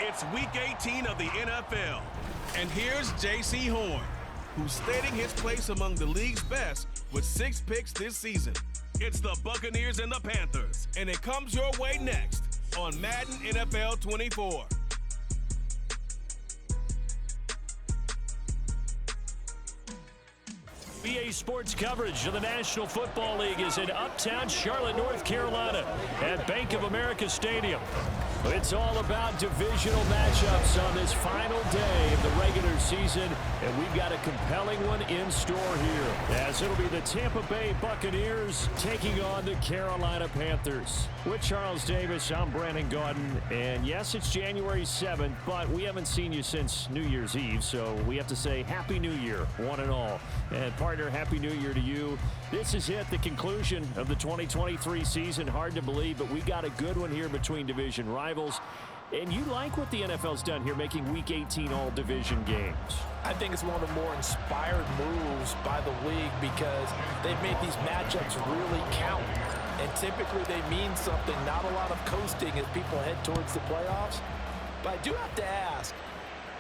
It's Week 18 of the NFL. And here's J.C. Horn, who's stating his place among the league's best with 6 picks this season. It's the Buccaneers and the Panthers, and it comes your way next on Madden NFL 24. BA Sports coverage of the National Football League is in uptown Charlotte, North Carolina at Bank of America Stadium. It's all about divisional matchups on this final day of the regular season, and we've got a compelling one in store here, as it'll be the Tampa Bay Buccaneers taking on the Carolina Panthers. With Charles Davis, I'm Brandon Gaudin, and yes, it's January 7th, but we haven't seen you since New Year's Eve, so we have to say Happy New Year, one and all. And partner, Happy New Year to you. This is it, the conclusion of the 2023 season. Hard to believe, but we got a good one here between division rivals. And you like what the NFL's done here, making Week 18 all division games. I think it's one of the more inspired moves by the league because they've made these matchups really count. And typically they mean something, not a lot of coasting as people head towards the playoffs. But I do have to ask,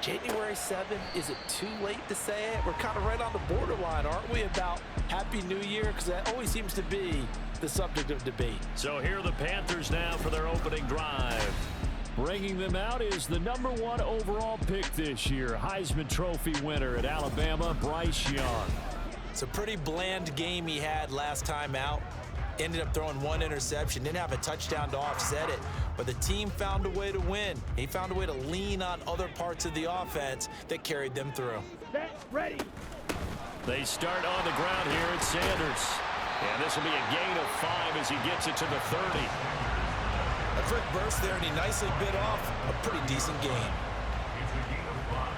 January 7th, is it too late to say it? We're kind of right on the borderline, aren't we, about Happy New Year? Because that always seems to be the subject of debate. So here are the Panthers now for their opening drive. Bringing them out is the #1 overall pick this year, Heisman Trophy winner at Alabama, Bryce Young. It's a pretty bland game he had last time out. Ended up throwing 1 interception, didn't have a touchdown to offset it, but the team found a way to win. He found a way to lean on other parts of the offense that carried them through. Ready. They start on the ground here at Sanders. And this will be a gain of 5 as he gets it to the 30. A quick burst there, and he nicely bit off a pretty decent gain. It's a gain of 5.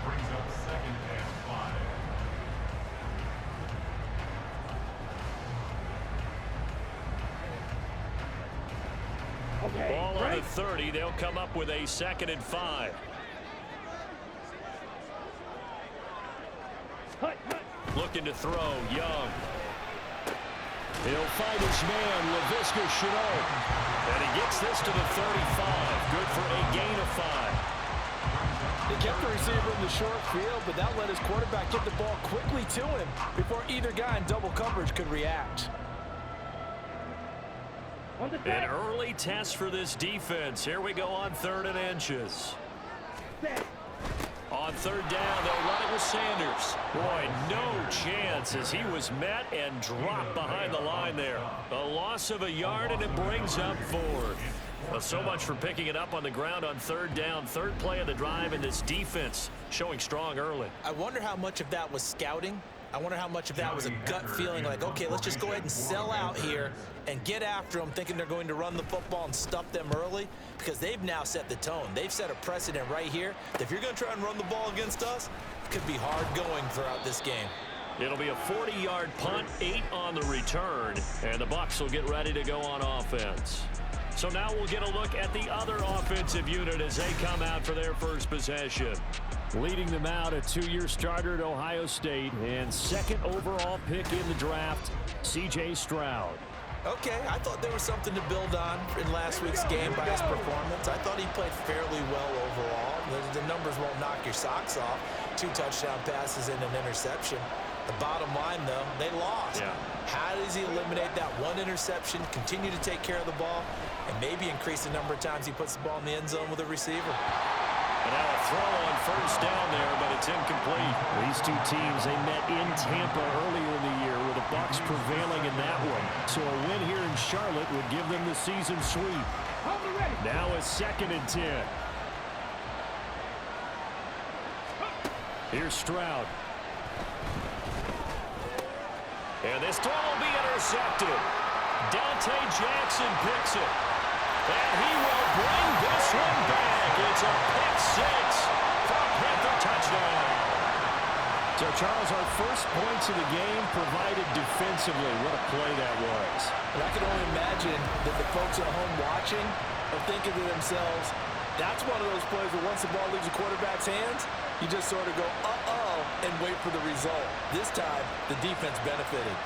Brings up 2nd and 5. Okay, ball on the 30. They'll come up with a 2nd and 5. Looking to throw, Young. He'll find his man, Laviska Shenault. And he gets this to the 35. Good for a gain of 5. They kept the receiver in the short field, but that let his quarterback get the ball quickly to him before either guy in double coverage could react. An early test for this defense. Here we go on 3rd and inches. On 3rd down, they'll run it with Sanders. Boy, no chance as he was met and dropped behind the line there. A loss of a yard, and it brings up 4th. Well, so much for picking it up on the ground on 3rd down. 3rd play of the drive, and this defense showing strong early. I wonder how much of that was scouting. I wonder how much of that was a gut feeling like, okay, let's just go ahead and sell out here and get after them, thinking they're going to run the football and stuff them early, because they've now set the tone. They've set a precedent right here that if you're going to try and run the ball against us, it could be hard going throughout this game. It'll be a 40-yard punt, 8 on the return, and the Bucs will get ready to go on offense. So now we'll get a look at the other offensive unit as they come out for their first possession. Leading them out, a 2-year starter at Ohio State and 2nd overall pick in the draft, C.J. Stroud. Okay, I thought there was something to build on in last week's game by his performance. I thought he played fairly well overall. The numbers won't knock your socks off. 2 touchdown passes and an interception. The bottom line, though, they lost. Yeah. How does he eliminate that 1 interception, continue to take care of the ball, and maybe increase the number of times he puts the ball in the end zone with a receiver? And now a throw on 1st down there, but it's incomplete. These 2 teams, they met in Tampa earlier in the year with the Bucs prevailing in that one. So a win here in Charlotte would give them the season sweep. Now a 2nd and 10. Here's Stroud. And this throw will be intercepted. Dante Jackson picks it. And he will bring this one back. It's a pick 6 for a Panther touchdown. So, Charles, our first points of the game provided defensively. What a play that was. And I can only imagine that the folks at home watching are thinking to themselves, that's one of those plays where once the ball leaves the quarterback's hands, you just sort of go, uh-oh, and wait for the result. This time, the defense benefited.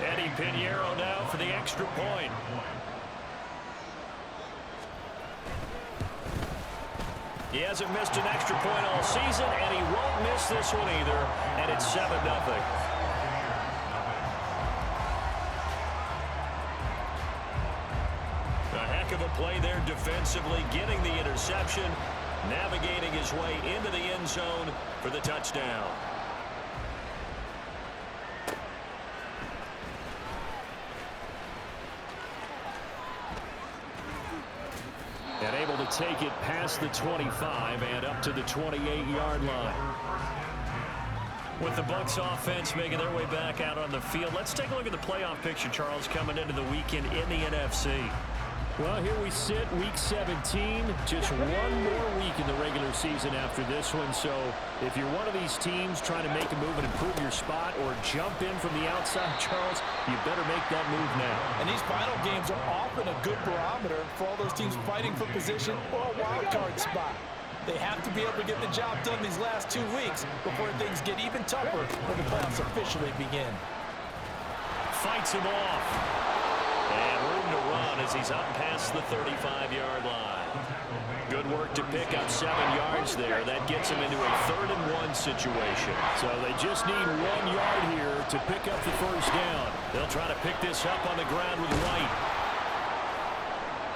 Eddie Pinheiro now for the extra point. He hasn't missed an extra point all season, and he won't miss this one either, and it's 7-0. A heck of a play there defensively, getting the interception, navigating his way into the end zone for the touchdown. And able to take it past the 25 and up to the 28-yard line. With the Bucs offense making their way back out on the field, let's take a look at the playoff picture, Charles, coming into the weekend in the NFC. Well, here we sit, Week 17. Just one more week in the regular season after this one. So if you're one of these teams trying to make a move and improve your spot or jump in from the outside, Charles, you better make that move now. And these final games are often a good barometer for all those teams fighting for position or a wild card spot. They have to be able to get the job done these last 2 weeks before things get even tougher when the playoffs officially begin. Fights him off. And room to run as he's up past the 35-yard line. Good work to pick up 7 yards there. That gets him into a 3rd-and-1 situation. So they just need 1 yard here to pick up the first down. They'll try to pick this up on the ground with White.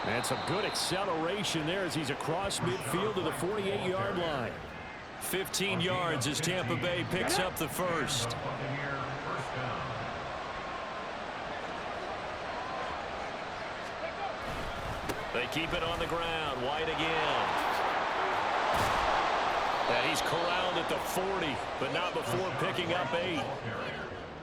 And some good acceleration there as he's across midfield to the 48-yard line. 15 yards as Tampa Bay picks up the first. They keep it on the ground. White again. And he's corralled at the 40, but not before picking up 8.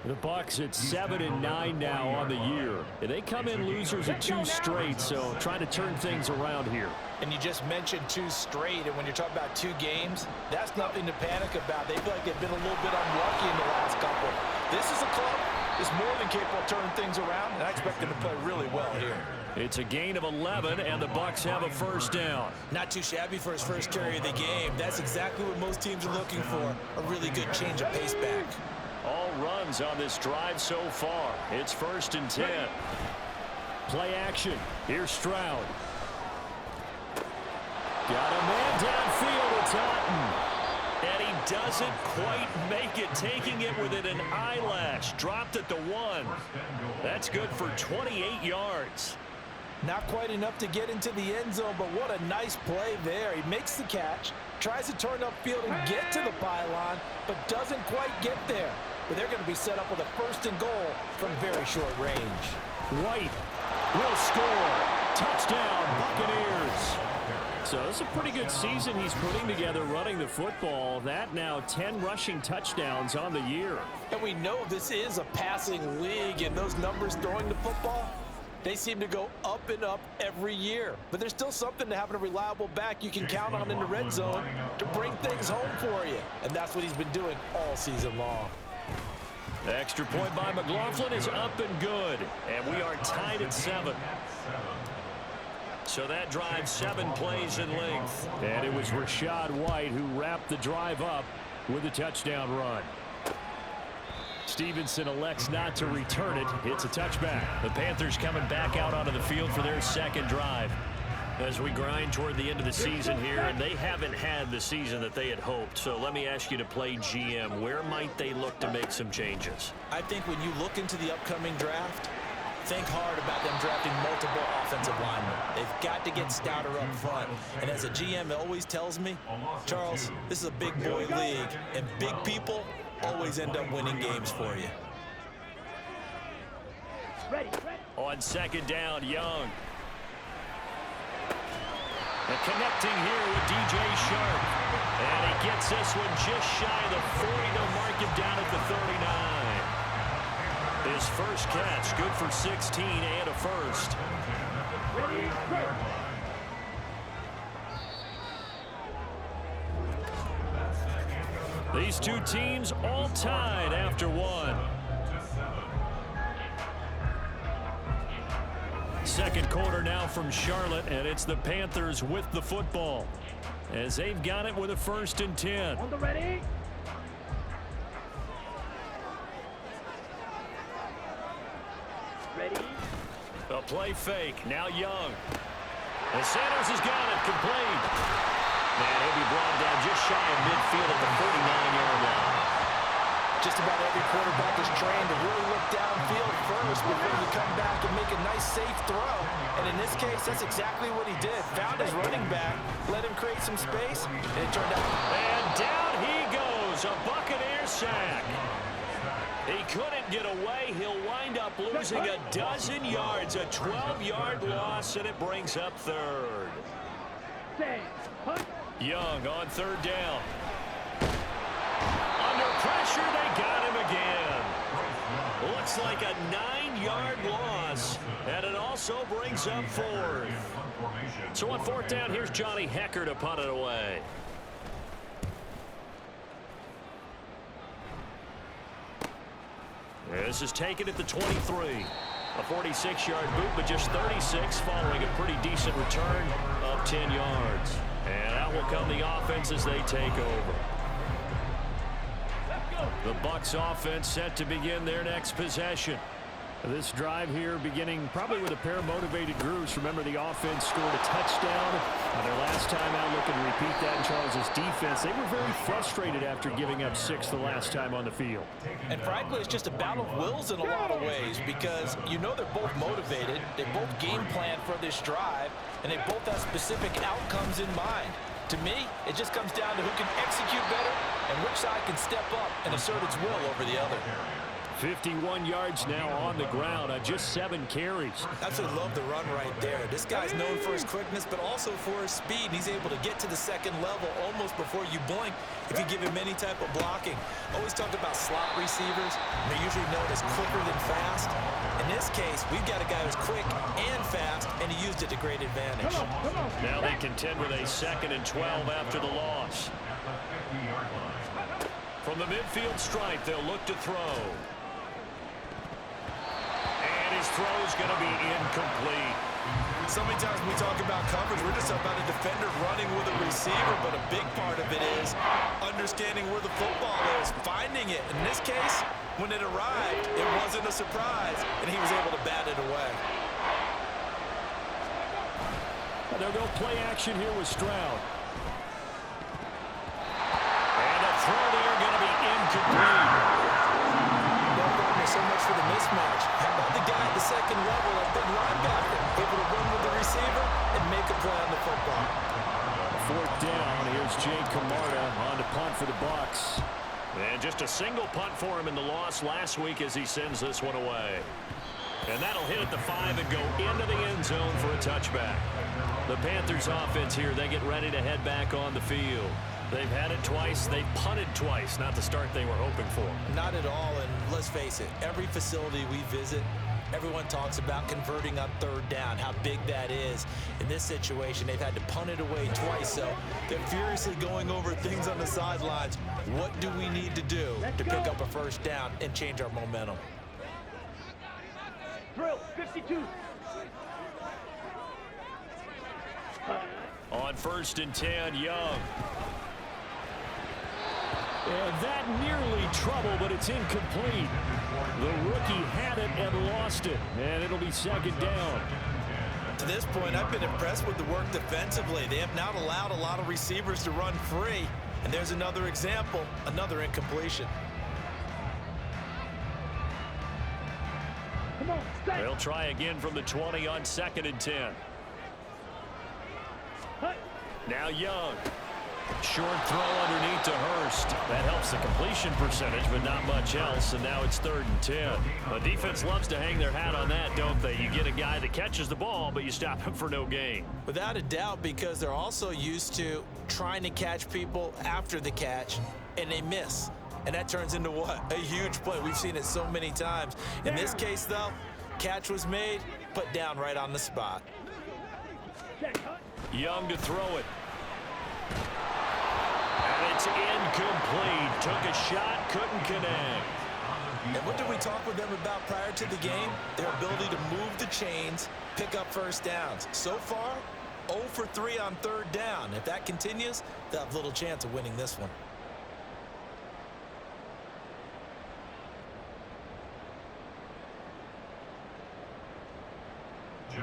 The Bucs at 7-9 now on the year. And they come in losers of 2 straight, so trying to turn things around here. And you just mentioned 2 straight, and when you're talking about 2 games, that's nothing to panic about. They feel like they've been a little bit unlucky in the last couple. This is a club that's more than capable of turning things around, and I expect them to play really well here. It's a gain of 11, and the Bucs have a first down. Not too shabby for his first carry of the game. That's exactly what most teams are looking for, a really good change of pace back. All runs on this drive so far. It's 1st and 10. Play action. Here's Stroud. Got a man downfield. It's Otten. And he doesn't quite make it, taking it within an eyelash. Dropped at the 1. That's good for 28 yards. Not quite enough to get into the end zone, but what a nice play there. He makes the catch, tries to turn upfield and get to the pylon, but doesn't quite get there. But they're going to be set up with a 1st and goal from very short range. White will score. Touchdown, Buccaneers. So this is a pretty good season he's putting together running the football. That now 10 rushing touchdowns on the year. And we know this is a passing league, and those numbers throwing the football, they seem to go up and up every year. But there's still something to having a reliable back you can count on in the red zone to bring things home for you. And that's what he's been doing all season long. The extra point by McLaughlin is up and good. And we are tied at 7. So that drive 7 plays in length. And it was Rachaad White who wrapped the drive up with a touchdown run. Stevenson elects not to return it. It's a touchback. The Panthers coming back out onto the field for their 2nd drive. As we grind toward the end of the season here, and they haven't had the season that they had hoped. So let me ask you to play GM. Where might they look to make some changes? I think when you look into the upcoming draft, think hard about them drafting multiple offensive linemen. They've got to get stouter up front. And as a GM always tells me, Charles, this is a big boy league, and big people always end up winning games for you. On 2nd down, Young. And connecting here with DJ Shark. And he gets this one just shy of the 40. They'll mark him down at the 39. His first catch, good for 16 and a first. These 2 teams all tied after 1. 2nd quarter now from Charlotte, and it's the Panthers with the football as they've got it with a 1st and 10. On the ready. A play fake. Now Young. And Sanders has got it. Complete. And he'll be brought down just shy of midfield at the 49-yard line. Just about every quarterback is trained to really look downfield first before you come back and make a nice, safe throw. And in this case, that's exactly what he did. Found his running back, let him create some space, and it turned out. And down he goes. A Buccaneer sack. He couldn't get away. He'll wind up losing a dozen yards. A 12-yard loss, and it brings up third. Young on third down. Under pressure, they got him again. Looks like a 9-yard loss, and it also brings up fourth. So on fourth down, here's Johnny Hecker to punt it away. This is taken at the 23. A 46-yard boot, but just 36 following a pretty decent return of 10 yards. And out will come the offense as they take over. The Bucs offense set to begin their next possession. This drive here beginning probably with a pair of motivated groups. Remember, the offense scored a touchdown. Their last time out, looking to repeat that in Charles's defense. They were very frustrated after giving up 6 the last time on the field. And frankly, it's just a battle of wills in a lot of ways because you know they're both motivated. They both game plan for this drive, and they both have specific outcomes in mind. To me, it just comes down to who can execute better and which side can step up and assert its will over the other. 51 yards now on the ground on just 7 carries. Absolutely love the run right there. This guy's known for his quickness, but also for his speed. He's able to get to the second level almost before you blink if you give him any type of blocking. Always talk about slot receivers. They're usually known as quicker than fast. In this case, we've got a guy who's quick and fast, and he used it to great advantage. Now they contend with a 2nd and 12 after the loss. From the midfield stripe, they'll look to throw. His throw's going to be incomplete. So many times when we talk about coverage, we're just about a defender running with a receiver, but a big part of it is understanding where the football is, finding it. In this case, when it arrived, it wasn't a surprise, and he was able to bat it away. They'll go play action here with Stroud. And a throw there going to be incomplete. So much for the mismatch. How about the guy at the second level, a big linebacker, able to run with the receiver and make a play on the football. Fourth down. Here's Jay Camarda on to punt for the Bucs. And just a single punt for him in the loss last week as he sends this one away. And that'll hit at the 5 and go into the end zone for a touchback. The Panthers offense here, they get ready to head back on the field. They've had it twice. They've punted twice. Not the start they were hoping for. Not at all, and let's face it, every facility we visit, everyone talks about converting on third down, how big that is. In this situation, they've had to punt it away twice, so they're furiously going over things on the sidelines. What do we need to do to pick up a first down and change our momentum? Drill, 52. On 1st and 10, Young. And that nearly trouble, but it's incomplete. The rookie had it and lost it, and it'll be 2nd down. To this point, I've been impressed with the work defensively. They have not allowed a lot of receivers to run free. And there's another example, another incompletion. Come on, stay. They'll try again from the 20 on 2nd and 10. Now Young. Short throw underneath to Hurst. That helps the completion percentage, but not much else, and now it's 3rd and 10. The defense loves to hang their hat on that, don't they? You get a guy that catches the ball, but you stop him for no gain. Without a doubt, because they're also used to trying to catch people after the catch, and they miss. And that turns into what? A huge play. We've seen it so many times. In this case, though, catch was made, put down right on the spot. Young to throw it. And it's incomplete. Took a shot, couldn't connect. And what did we talk with them about prior to the game? Their ability to move the chains, pick up first downs. So far, 0 for 3 on 3rd down. If that continues, they'll have little chance of winning this one.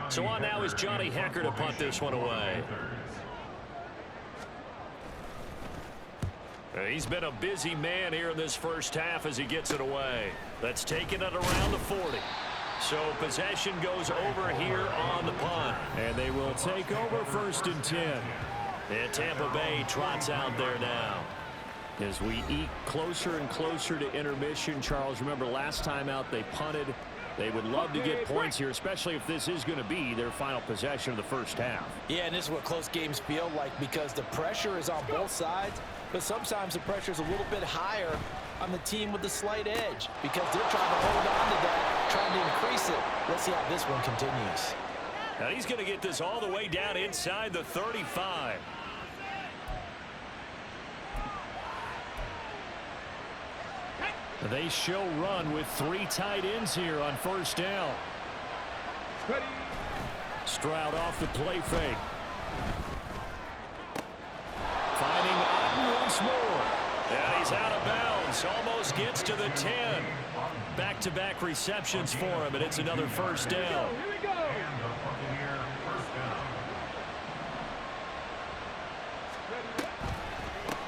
So on now is Johnny Hecker to punt this one away. He's been a busy man here in this first half as he gets it away. That's taken it around the 40. So possession goes over here on the punt. And they will take over 1st and 10. And Tampa Bay trots out there now. As we eke closer and closer to intermission, Charles, remember last time out they punted. They would love to get points here, especially if this is going to be their final possession of the first half. Yeah, and this is what close games feel like because the pressure is on both sides, but sometimes the pressure is a little bit higher on the team with the slight edge because they're trying to hold on to that, trying to increase it. Let's see how this one continues. Now he's going to get this all the way down inside the 35. They show run with 3 tight ends here on 1st down. Stroud off the play fake. Finding Otten once more. And he's out of bounds. Almost gets to the 10. Back-to-back receptions for him, and it's another 1st down.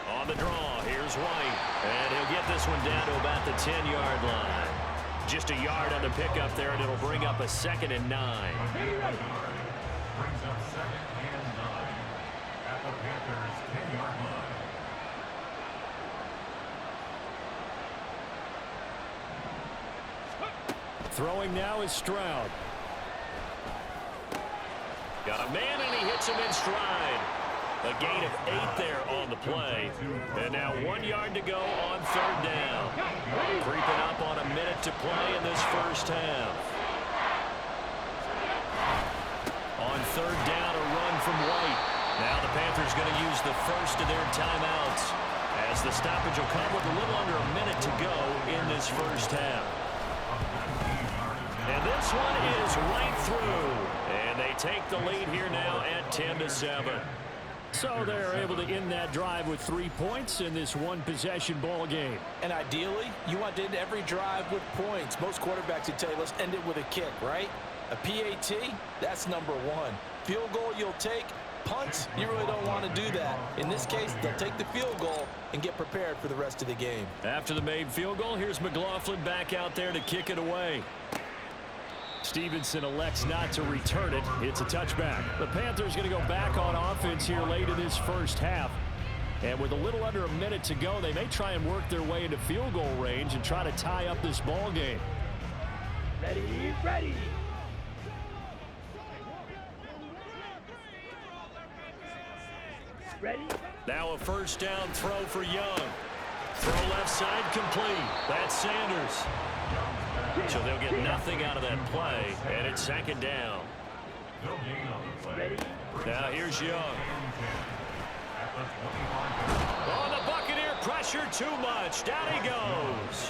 On the draw, here's White. And he'll get this one down to about the 10-yard line. Just a yard on the pickup there, and it'll bring up a 2nd and 9. Brings up 2nd and 9 at the Panthers' 10-yard line. Throwing now is Stroud. Got a man, and he hits him in stride. A gain of 8 there on the play. And now 1 yard to go on 3rd down. Creeping up on a minute to play in this first half. On 3rd down, a run from White. Now the Panthers going to use the first of their timeouts as the stoppage will come with a little under a minute to go in this first half. And this one is right through. And they take the lead here now at 10-7. So they're able to end that drive with 3 points in this one-possession ball game. And ideally, you want to end every drive with points. Most quarterbacks would tell you, let's end it with a kick, right? A PAT, that's number 1. Field goal you'll take. Punts, you really don't want to do that. In this case, they'll take the field goal and get prepared for the rest of the game. After the made field goal, here's McLaughlin back out there to kick it away. Stevenson elects not to return it. It's a touchback. The Panthers going to go back on offense here late in this first half. And with a little under a minute to go, they may try and work their way into field goal range and try to tie up this ball game. Ready, ready. Ready. Now a 1st down throw for Young. Throw left side complete. That's Sanders. So they'll get nothing out of that play, and it's 2nd down. Now here's Young. On the Buccaneer pressure, too much. Down he goes.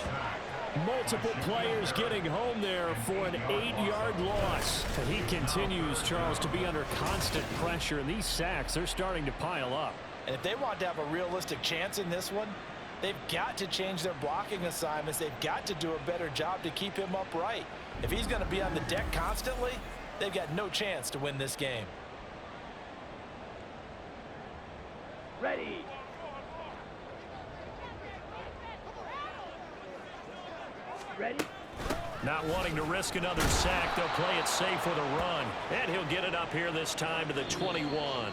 Multiple players getting home there for an 8-yard loss. He continues, Charles, to be under constant pressure, and these sacks, they're starting to pile up. And if they want to have a realistic chance in this one, they've got to change their blocking assignments. They've got to do a better job to keep him upright. If he's going to be on the deck constantly, they've got no chance to win this game. Ready. Ready. Not wanting to risk another sack, they'll play it safe with a run. And he'll get it up here this time to the 21.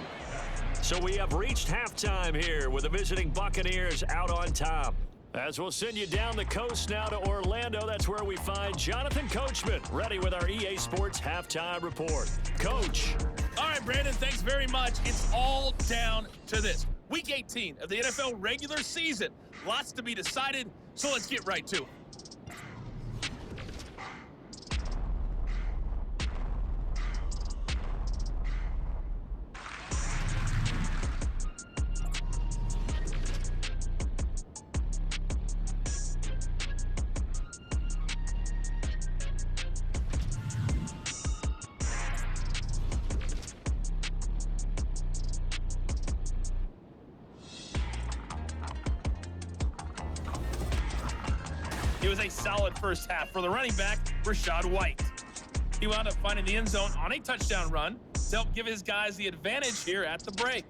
So we have reached halftime here with the visiting Buccaneers out on top. As we'll send you down the coast now to Orlando, that's where we find Jonathan Coachman, ready with our EA Sports Halftime Report. Coach. All right, Brandon, thanks very much. It's all down to this. Week 18 of the NFL regular season. Lots to be decided, so let's get right to it. It was a solid first half for the running back, Rachaad White. He wound up finding the end zone on a touchdown run to help give his guys the advantage here at the break.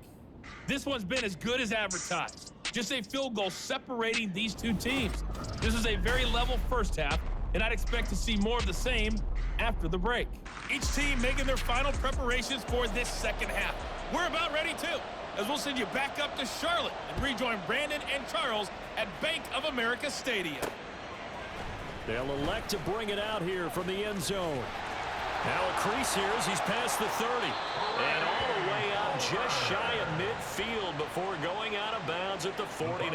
This one's been as good as advertised. Just a field goal separating these two teams. This was a very level first half, and I'd expect to see more of the same after the break. Each team making their final preparations for this second half. We're about ready too, as we'll send you back up to Charlotte and rejoin Brandon and Charles at Bank of America Stadium. They'll elect to bring it out here from the end zone. Now a crease here as he's past the 30. And all the way out just shy of midfield before going out of bounds at the 49.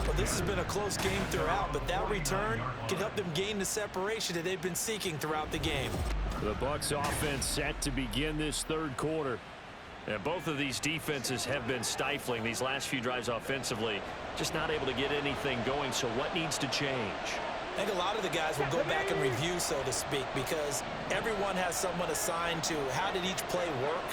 Well, this has been a close game throughout, but that return can help them gain the separation that they've been seeking throughout the game. The Bucs offense set to begin this third quarter. And both of these defenses have been stifling these last few drives offensively. Just not able to get anything going, so what needs to change? I think a lot of the guys will go back and review, so to speak, because everyone has someone assigned to how did each play work.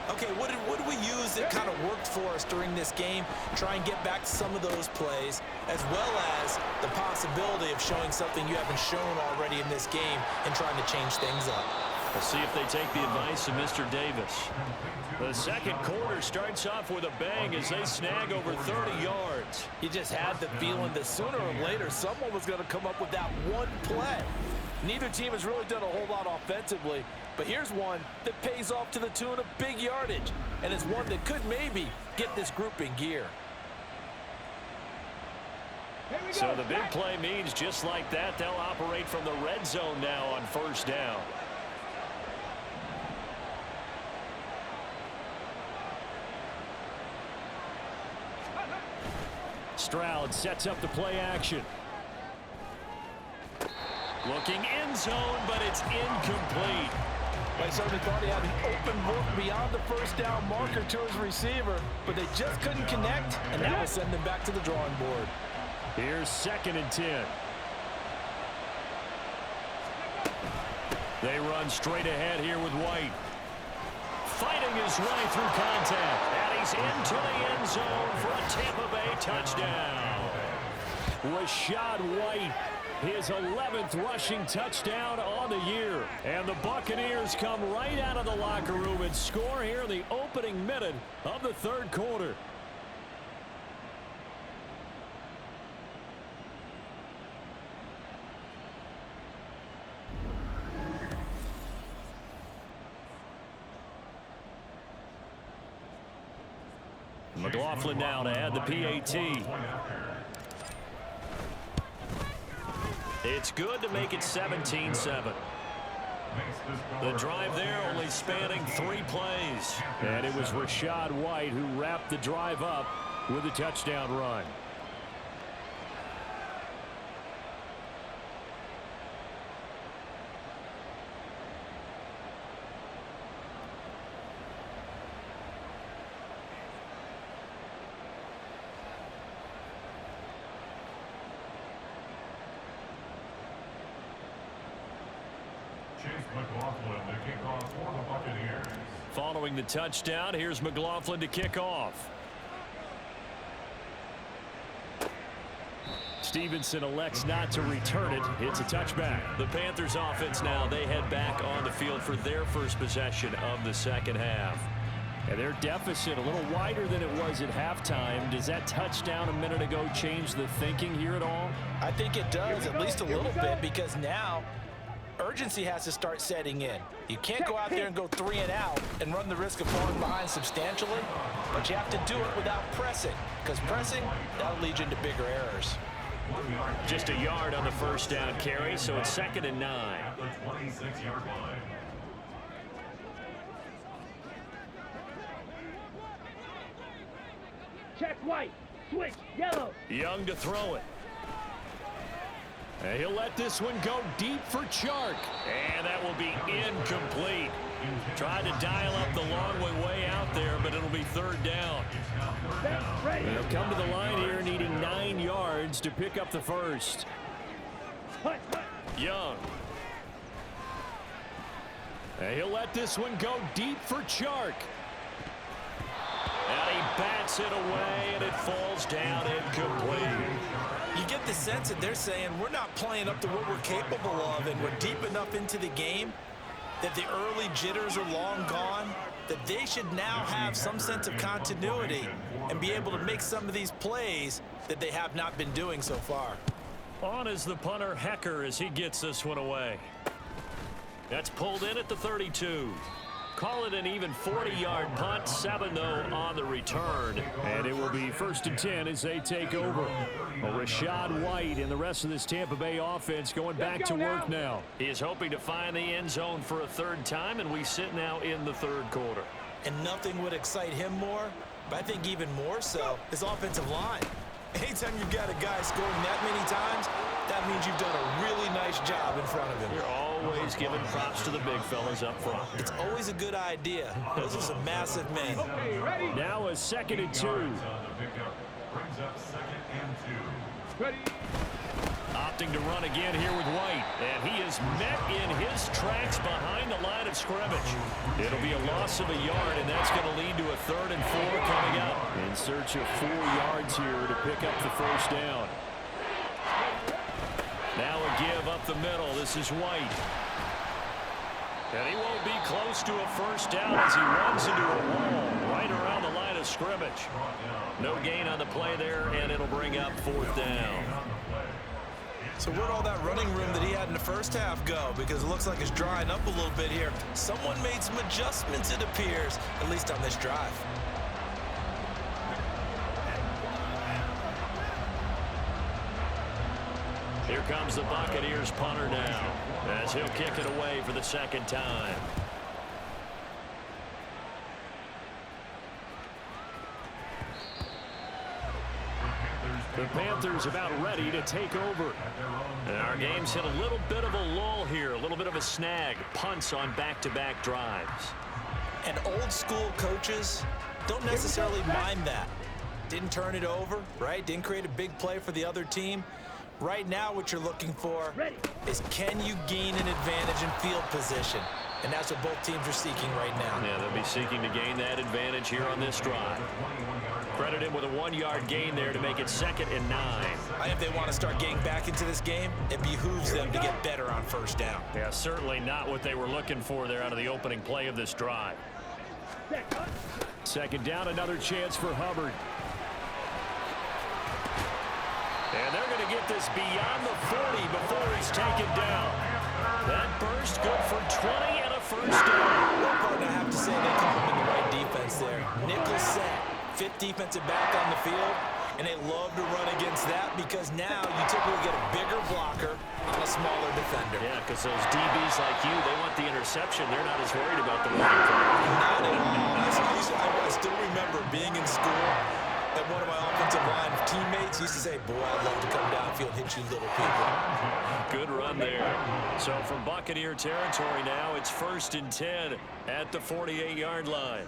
Okay, what did we use that kind of worked for us during this game? Try and get back to some of those plays, as well as the possibility of showing something you haven't shown already in this game and trying to change things up. We'll see if they take the advice of Mr. Davis. The second quarter starts off with a bang as they snag over 30 yards. You just had the feeling that sooner or later someone was going to come up with that one play. Neither team has really done a whole lot offensively, but here's one that pays off to the tune of big yardage, and it's one that could maybe get this group in gear. So the big play means just like that, they'll operate from the red zone now on first down. Stroud sets up the play action. Looking end zone, but it's incomplete. They certainly thought he had an open look beyond the first down marker to his receiver, but they just couldn't connect, and that will send them back to the drawing board. Here's 2nd and 10. They run straight ahead here with White. Fighting his way through contact, and he's into the end zone for a Tampa Bay touchdown. Rachaad White, his 11th rushing touchdown on the year. And the Buccaneers come right out of the locker room and score here in the opening minute of the third quarter. McLaughlin now to add the PAT. It's good to make it 17-7. The drive there only spanning 3 plays. And it was Rachaad White who wrapped the drive up with a touchdown run. Following the touchdown, here's McLaughlin to kick off. Stevenson elects not to return it. It's a touchback. The Panthers offense now, they head back on the field for their first possession of the second half. And their deficit a little wider than it was at halftime. Does that touchdown a minute ago change the thinking here at all? I think it does, at least a little bit, because now urgency has to start setting in. You can't go out there and go 3 and out and run the risk of falling behind substantially, but you have to do it without pressing, because pressing, that'll lead you into bigger errors. Just a yard on the first down carry, so it's 2nd and 9. The 26-yard line. Check White. Switch. Yellow. Young to throw it. And he'll let this one go deep for Chark. And that will be incomplete. Tried to dial up the long way out there, but it'll be 3rd down. They'll come to the line here needing 9 yards to pick up the first. Young. And he'll let this one go deep for Chark. And he bats it away, and it falls down incomplete. You get the sense that they're saying we're not playing up to what we're capable of, and we're deep enough into the game that the early jitters are long gone, that they should now have some sense of continuity and be able to make some of these plays that they have not been doing so far. On is the punter, Hecker, as he gets this one away. That's pulled in at the 32. Call it an even 40-yard punt, 7 though on the return. And it will be 1st and 10 as they take over. Well, Rashad White and the rest of this Tampa Bay offense going back to work now. He is hoping to find the end zone for a 3rd time, and we sit now in the 3rd quarter. And nothing would excite him more, but I think even more so, his offensive line. Anytime you've got a guy scoring that many times, that means you've done a really nice job in front of him. You're always giving props to the big fellas up front. It's always a good idea. Those are some massive men. Now a 2nd and 2. Brings up 2nd and 2. Ready. Opting to run again here with White. And he is met in his tracks behind the line of scrimmage. It'll be a loss of a yard, and that's going to lead to a 3rd and 4 coming up. In search of 4 yards here to pick up the 1st down. Now a give up the middle. This is White. And he won't be close to a 1st down as he runs into a wall right around the line of scrimmage. No gain on the play there, and it'll bring up 4th down. So where'd all that running room that he had in the first half go? Because it looks like it's drying up a little bit here. Someone made some adjustments, it appears, at least on this drive. Here comes the Buccaneers punter now, as he'll kick it away for the 2nd time. The Panthers about ready to take over. And our game's hit a little bit of a lull here, a little bit of a snag. Punts on back-to-back drives. And old school coaches don't necessarily mind that. Didn't turn it over, right? Didn't create a big play for the other team. Right now what you're looking for is, can you gain an advantage in field position? And that's what both teams are seeking right now. Yeah, they'll be seeking to gain that advantage here on this drive. Credit him with a 1-yard gain there to make it 2nd and 9. If they want to start getting back into this game, it behooves them to get better on 1st down. Yeah, certainly not what they were looking for there out of the opening play of this drive. 2nd down, another chance for Hubbard. And they're going to get this beyond the 40 before it's taken down. That burst good for 20 and a 1st down. Well, partner, I have to say they caught him in the right defense there. Nickel set, 5th defensive back on the field, and they love to run against that because now you typically get a bigger blocker on a smaller defender. Yeah, because those DBs like you, they want the interception. They're not as worried about the running play. Not at all. I still remember being in school, and one of my offensive line teammates used to say, boy, I'd love to come downfield and hit you little people. Good run there. So from Buccaneer territory now, it's 1st and 10 at the 48-yard line.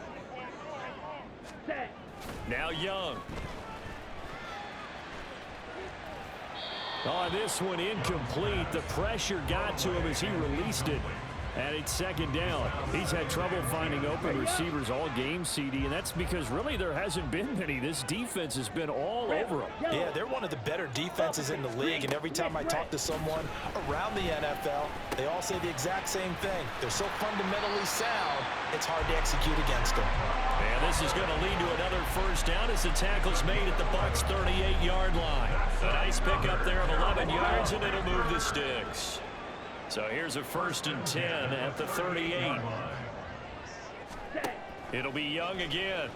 Now Young. On this one, incomplete. The pressure got to him as he released it. And it's 2nd down. He's had trouble finding open receivers all game, CD, and that's because really there hasn't been many. This defense has been all over them. Yeah, they're one of the better defenses in the league, and every time I talk to someone around the NFL, they all say the exact same thing. They're so fundamentally sound, it's hard to execute against them. And this is going to lead to another 1st down as the tackle's made at the Bucs' 38-yard line. A nice pickup there of 11 yards, and it'll move the sticks. So here's a 1st and 10 at the 38. It'll be Young again.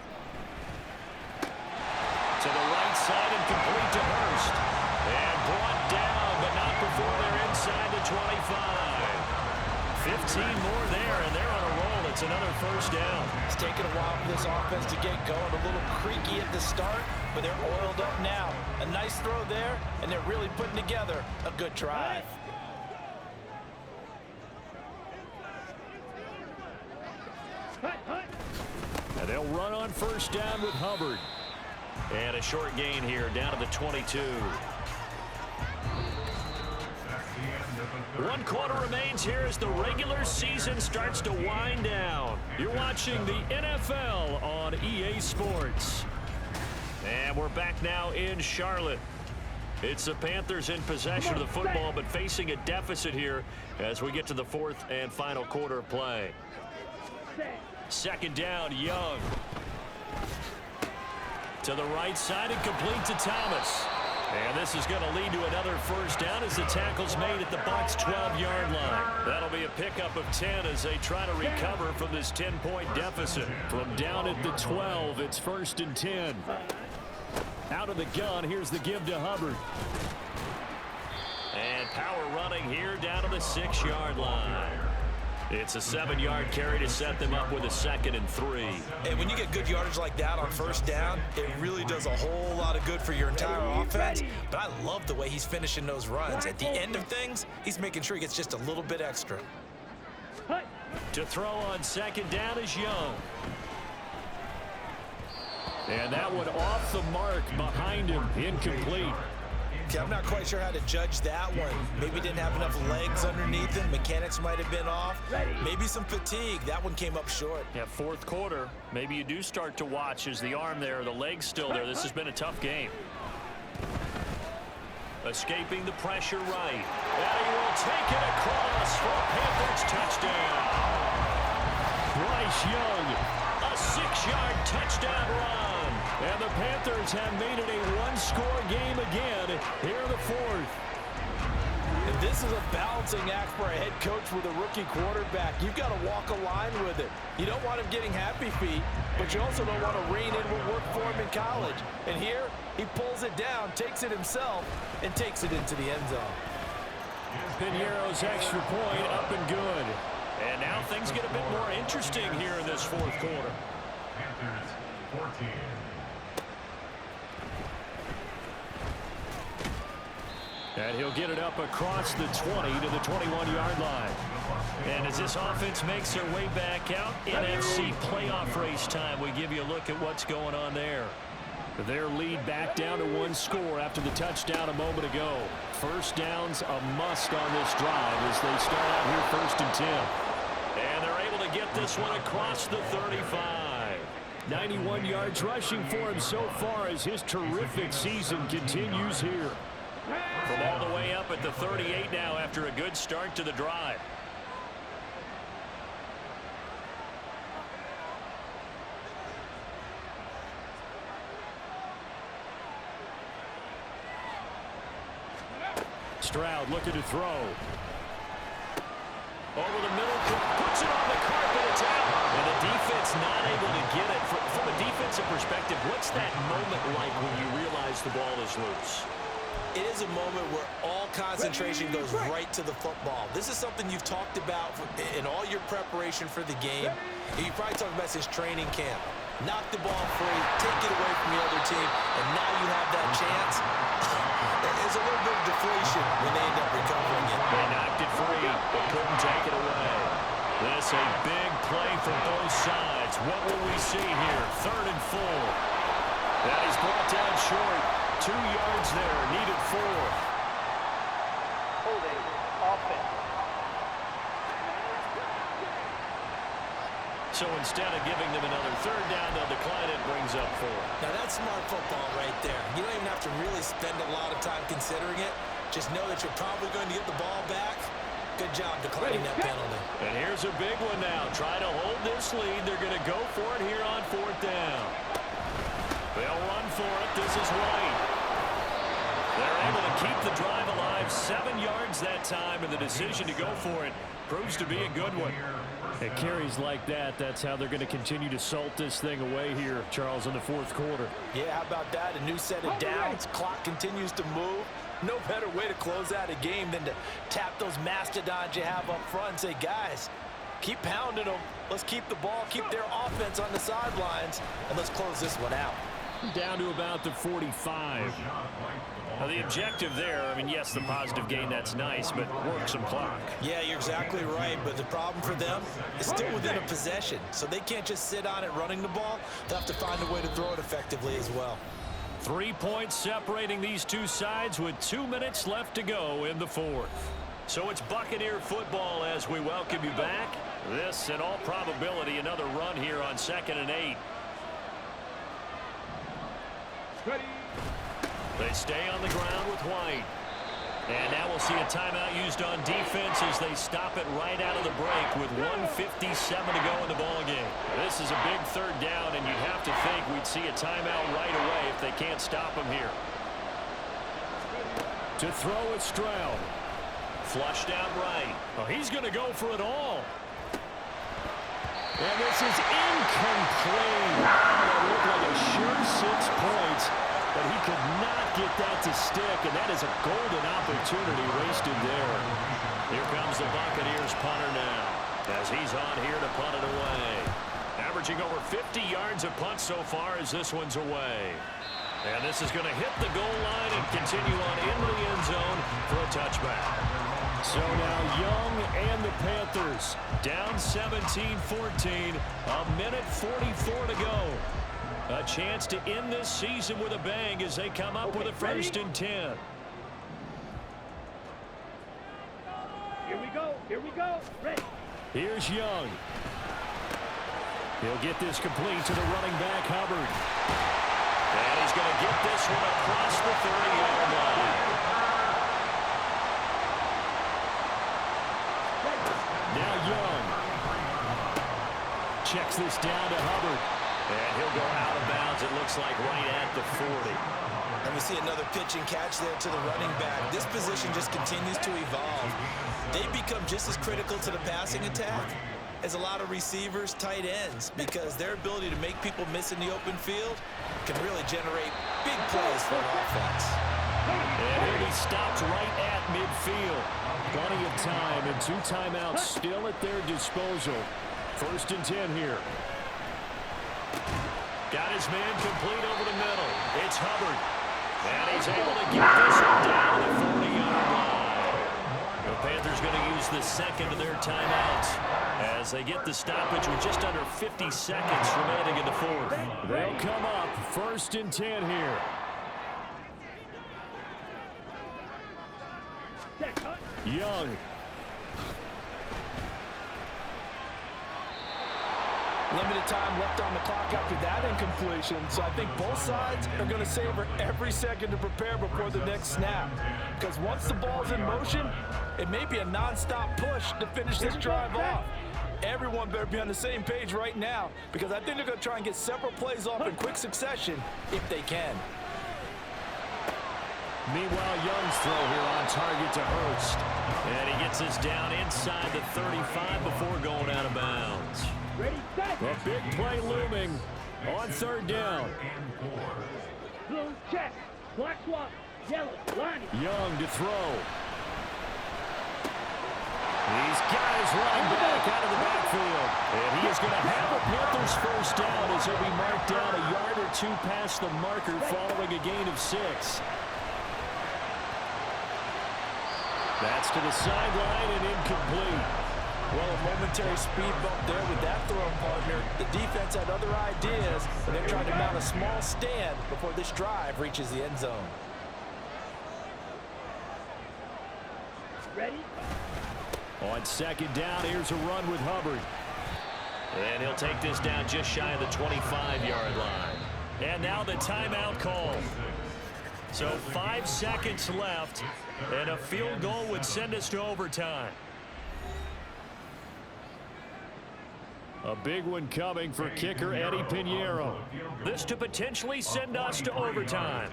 To the right side and complete to Hurst. And brought down, but not before they're inside the 25. 15 more there, and they're on a roll. It's another 1st down. It's taken a while for this offense to get going. A little creaky at the start, but they're oiled up now. A nice throw there, and they're really putting together a good drive. And they'll run on 1st down with Hubbard. And a short gain here down to the 22. 1 quarter remains here as the regular season starts to wind down. You're watching the NFL on EA Sports. And we're back now in Charlotte. It's the Panthers in possession of the football, but facing a deficit here as we get to the fourth and final quarter of play. Second down, Young. To the right side and complete to Thomas. And this is going to lead to another first down as the tackle's made at the Bucs' 12-yard line. That'll be a pickup of 10 as they try to recover from this 10-point deficit. From down at the 12, it's 1st and 10. Out of the gun, here's the give to Hubbard. And power running here down to the 6-yard line. It's a 7-yard carry to set them up with a 2nd and 3. And when you get good yardage like that on first down, it really does a whole lot of good for your entire offense. But I love the way he's finishing those runs. At the end of things, he's making sure he gets just a little bit extra. To throw on second down is Young. And that one off the mark behind him, incomplete. Okay, I'm not quite sure how to judge that one. Maybe didn't have enough legs underneath him. Mechanics might have been off. Maybe some fatigue. That one came up short. Yeah, fourth quarter. Maybe you do start to watch as the arm there, the leg's still there. This has been a tough game. Escaping the pressure right. And he will take it across for a Panthers touchdown. Bryce Young, a 6-yard touchdown run. And the Panthers have made it a one-score game again here in the fourth. And this is a balancing act for a head coach with a rookie quarterback. You've got to walk a line with it. You don't want him getting happy feet, but you also don't want to rein in what worked for him in college. And here, he pulls it down, takes it himself, and takes it into the end zone. Piñeiro's extra point up and good. And now things get a bit more interesting here in this fourth quarter. Panthers 14. And he'll get it up across the 20 to the 21-yard line. And as this offense makes their way back out, NFC playoff race time, we give you a look at what's going on there. Their lead back down to one score after the touchdown a moment ago. First down's a must on this drive as they start out here 1st and 10. And they're able to get this one across the 35. 91 yards rushing for him so far as his terrific season continues here. From all the way up at the 38 now after a good start to the drive. Stroud looking to throw. Over the middle, puts it on the carpet, it's out. And the defense not able to get it. From a defensive perspective, what's that moment like when you realize the ball is loose? It is a moment where all concentration goes right to the football. This is something you've talked about in all your preparation for the game. And you probably talked about since training camp. Knock the ball free, take it away from the other team, and now you have that chance. There's a little bit of deflation when they end up recovering it. They knocked it free, but couldn't take it away. This a big play from both sides. What will we see here? 3rd and 4. That is brought down short. 2 yards there, needed 4. Holding offense. So instead of giving them another 3rd down, they'll decline it, brings up 4. Now that's smart football right there. You don't even have to really spend a lot of time considering it. Just know that you're probably going to get the ball back. Good job declining that penalty. And here's a big one now. Try to hold this lead. They're going to go for it here on 4th down. They'll run for it. This is White. They're able to keep the drive alive. 7 yards that time, and the decision to go for it proves to be a good one. It carries like that. That's how they're going to continue to salt this thing away here, Charles, in the fourth quarter. Yeah, how about that? A new set of downs. Clock continues to move. No better way to close out a game than to tap those mastodons you have up front and say, guys, keep pounding them. Let's keep the ball, keep their offense on the sidelines, and let's close this one out. Down to about the 45. Now the objective there, I mean, yes, the positive gain, that's nice, but work some clock. Yeah, you're exactly right, but the problem for them is still within a possession, so they can't just sit on it running the ball. They'll have to find a way to throw it effectively as well. 3 points separating these two sides with 2 minutes left to go in the fourth. So it's Buccaneer football as we welcome you back. This, in all probability, another run here on 2nd and 8. They stay on the ground with 1. And now we'll see a timeout used on defense as they stop it right out of the break with 1:57 to go in the ballgame. This is a big third down, and you'd have to think we'd see a timeout right away if they can't stop him here. To throw it, Stroud. Flushed out right. Oh, he's going to go for it all. And this is incomplete. That looked like a sure 6 points, but he could not get that to stick, and that is a golden opportunity wasted there. Here comes the Buccaneers punter now, as he's on here to punt it away. Averaging over 50 yards a punt so far as this one's away. And this is going to hit the goal line and continue on into the end zone for a touchback. So now Young and the Panthers down 17-14, a minute 44 to go. A chance to end this season with a bang as they come up with a 1st and 10. Here we go. Ready. Here's Young. He'll get this complete to the running back, Hubbard. And he's going to get this one across the 30-yard line. Now Young checks this down to Hubbard. And he'll go out of bounds, it looks like, right at the 40. And we see another pitch and catch there to the running back. This position just continues to evolve. They become just as critical to the passing attack as a lot of receivers, tight ends, because their ability to make people miss in the open field can really generate big plays for an offense. And he'll be stopped right at midfield. Plenty of time and 2 timeouts still at their disposal. 1st and 10 here. Got his man complete over the middle. It's Hubbard. And he's able to get this one down to the 40-yard line. The Panthers going to use the second of their timeouts as they get the stoppage with just under 50 seconds remaining in the 4th. They'll come up 1st and 10 here. Young. Limited time left on the clock after that incompletion, so I think both sides are going to savor every second to prepare before the next snap. Because once the ball's in motion, it may be a non-stop push to finish this drive off. Everyone better be on the same page right now, because I think they're going to try and get several plays off in quick succession if they can. Meanwhile, Young's throw here on target to Hurst. And he gets this down inside the 35 before going out of bounds. A big play looming on 3rd down. Blue check. Black swap. Yellow. Line. Young to throw. He's got his running back out of the backfield. And he is going to have a Panthers 1st down as he'll be marked down a yard or 2 past the marker following a gain of 6. That's to the sideline and incomplete. Well, a momentary speed bump there with that throw partner. The defense had other ideas, and they're trying to mount a small stand before this drive reaches the end zone. Ready? On 2nd down, here's a run with Hubbard. And he'll take this down just shy of the 25-yard line. And now the timeout call. So 5 seconds left, and a field goal would send us to overtime. A big one coming for kicker Eddie Pinheiro. This to potentially send us to overtime.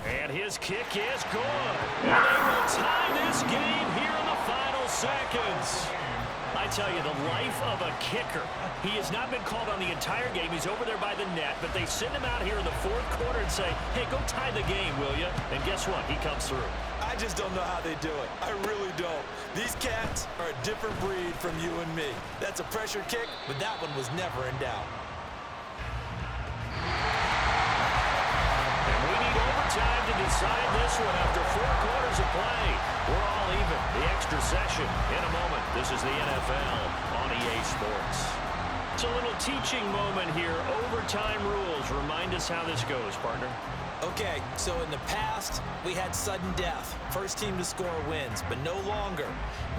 And his kick is good. And they will tie this game here in the final seconds. I tell you, the life of a kicker. He has not been called on the entire game. He's over there by the net, but they send him out here in the 4th quarter and say, hey, go tie the game, will you? And guess what? He comes through. I just don't know how they do it. I really don't. These cats are a different breed from you and me. That's a pressure kick, but that one was never in doubt. And we need overtime to decide this one after 4 quarters of play. We're all even. The extra session in a moment. This is the NFL on EA Sports. It's a little teaching moment here. Overtime rules. Remind us how this goes, partner. Okay, so in the past, we had sudden death. First team to score wins, but no longer.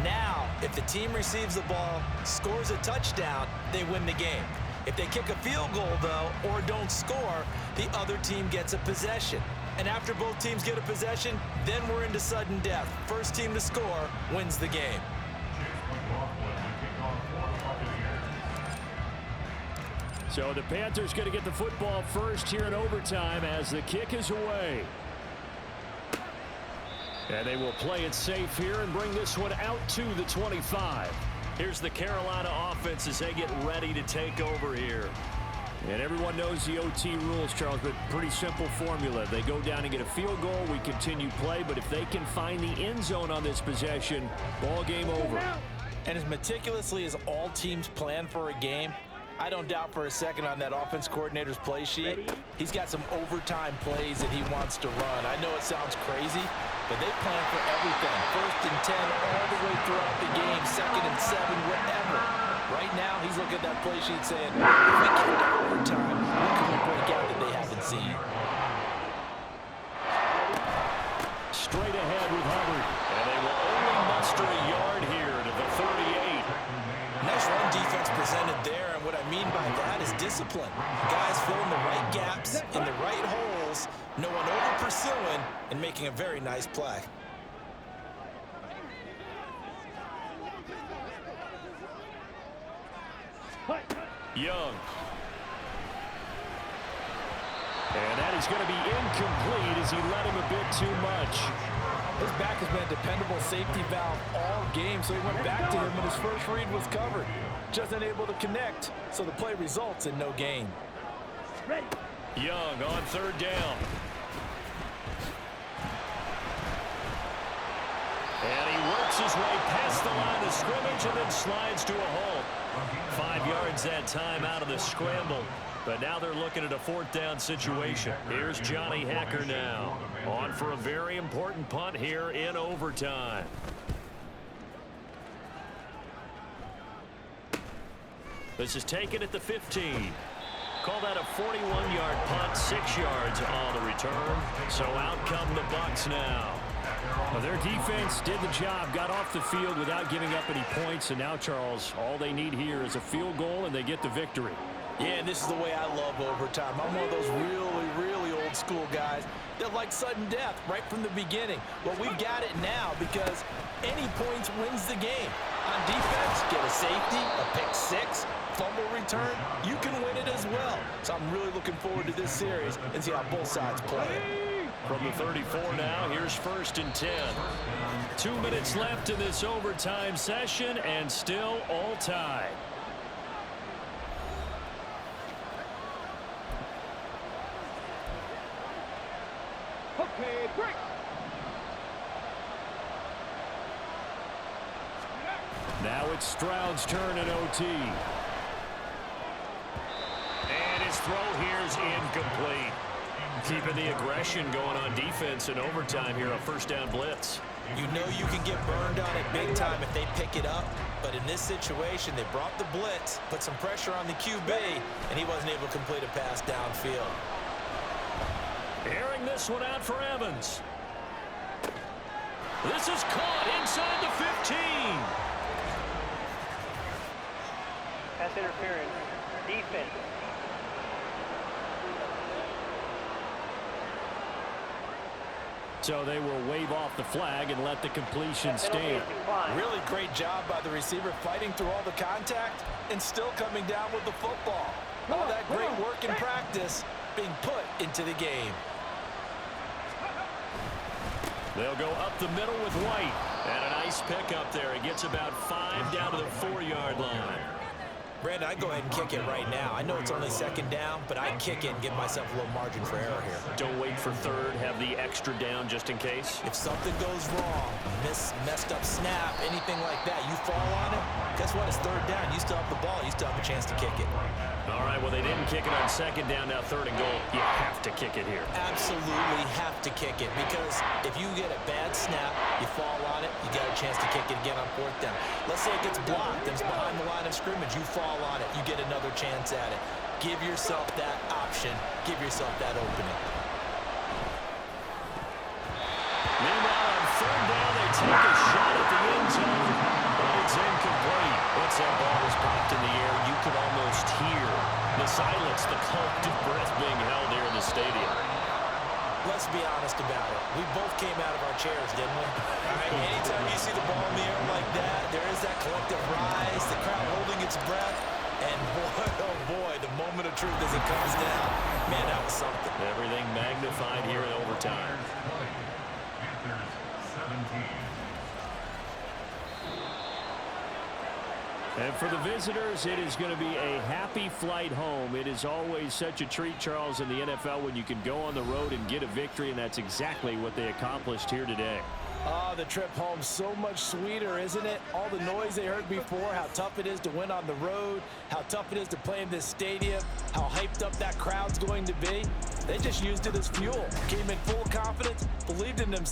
Now, if the team receives the ball, scores a touchdown, they win the game. If they kick a field goal, though, or don't score, the other team gets a possession. And after both teams get a possession, then we're into sudden death. First team to score wins the game. So the Panthers going to get the football first here in overtime as the kick is away. And they will play it safe here and bring this one out to the 25. Here's the Carolina offense as they get ready to take over here. And everyone knows the OT rules, Charles, but pretty simple formula. They go down and get a field goal, we continue play, but if they can find the end zone on this possession, ball game over. And as meticulously as all teams plan for a game, I don't doubt for a second on that offense coordinator's play sheet, he's got some overtime plays that he wants to run. I know it sounds crazy, but they plan for everything. 1st and 10 all the way throughout the game, 2nd and 7, whatever. Right now, he's looking at that play sheet saying, if we get to overtime, what can we break out that they haven't seen? Straight ahead with Hubbard. And they will only muster a yard here to the 38. Nice run defense presented there, and what I mean by that is discipline. Guys filling the right gaps in the right holes, no one over-pursuing, and making a very nice play. Young. And that is going to be incomplete as he led him a bit too much. His back has been a dependable safety valve all game, so he went back to him when his first read was covered. Just unable to connect, so the play results in no gain. Ready. Young on 3rd down. And he works his way past the line of scrimmage and then slides to a halt. 5 yards that time out of the scramble. But now they're looking at a 4th down situation. Here's Johnny Hacker now. On for a very important punt here in overtime. This is taken at the 15. Call that a 41-yard punt, 6 yards on the return. So out come the Bucs now. Well, their defense did the job, got off the field without giving up any points. And now, Charles, all they need here is a field goal, and they get the victory. Yeah, and this is the way I love overtime. I'm one of those really old school guys that like sudden death right from the beginning. Well, we've got it now because any points wins the game. On defense, get a safety, a pick 6, fumble return, you can win it as well. So I'm really looking forward to this series and see how both sides play it. From the 34 now, here's 1st and 10. 2 minutes left in this overtime session, and still all tied. Okay, break. Now it's Stroud's turn in OT. And his throw here is incomplete. Keeping the aggression going on defense in overtime here, a 1st down blitz. You know you can get burned on it big time if they pick it up, but in this situation, they brought the blitz, put some pressure on the QB, and he wasn't able to complete a pass downfield. Airing this one out for Evans. This is caught inside the 15. Pass interference. Defense. So they will wave off the flag and let the completion stand. Really great job by the receiver fighting through all the contact and still coming down with the football. All that great work in practice being put into the game. They'll go up the middle with White. And a nice pickup there. He gets about 5 down to the 4-yard line. Brandon, I'd go ahead and kick it right now. I know it's only 2nd down, but I'd kick it and give myself a little margin for error here. Don't wait for 3rd. Have the extra down just in case. If something goes wrong, messed up snap, anything like that, you fall on it, guess what? It's 3rd down. You still have the ball. You still have a chance to kick it. All right, well, they didn't kick it on 2nd down. Now 3rd and goal. You have to kick it here. Absolutely have to kick it because if you get a bad snap, you fall on it, you got a chance to kick it again on 4th down. Let's say it gets blocked and it's behind the line of scrimmage. You fall on it, you get another chance at it. Give yourself that option. Give yourself that opening. Meanwhile, on 3rd down, they take a shot at the end zone, but it's incomplete. Once that ball was popped in the air, you could almost hear silence the collective breath being held here in the stadium. Let's be honest about it. We both came out of our chairs, didn't we? All right, anytime you see the ball in the air like that, there is that collective rise, the crowd holding its breath, and boy, oh boy, the moment of truth as it comes down. Man, that was something. Everything magnified here in overtime. Panthers 17. And for the visitors, it is going to be a happy flight home. It is always such a treat, Charles, in the NFL when you can go on the road and get a victory, and that's exactly what they accomplished here today. Oh, the trip home so much sweeter, isn't it? All the noise they heard before, how tough it is to win on the road, how tough it is to play in this stadium, how hyped up that crowd's going to be. They just used it as fuel, came in full confidence, believed in themselves.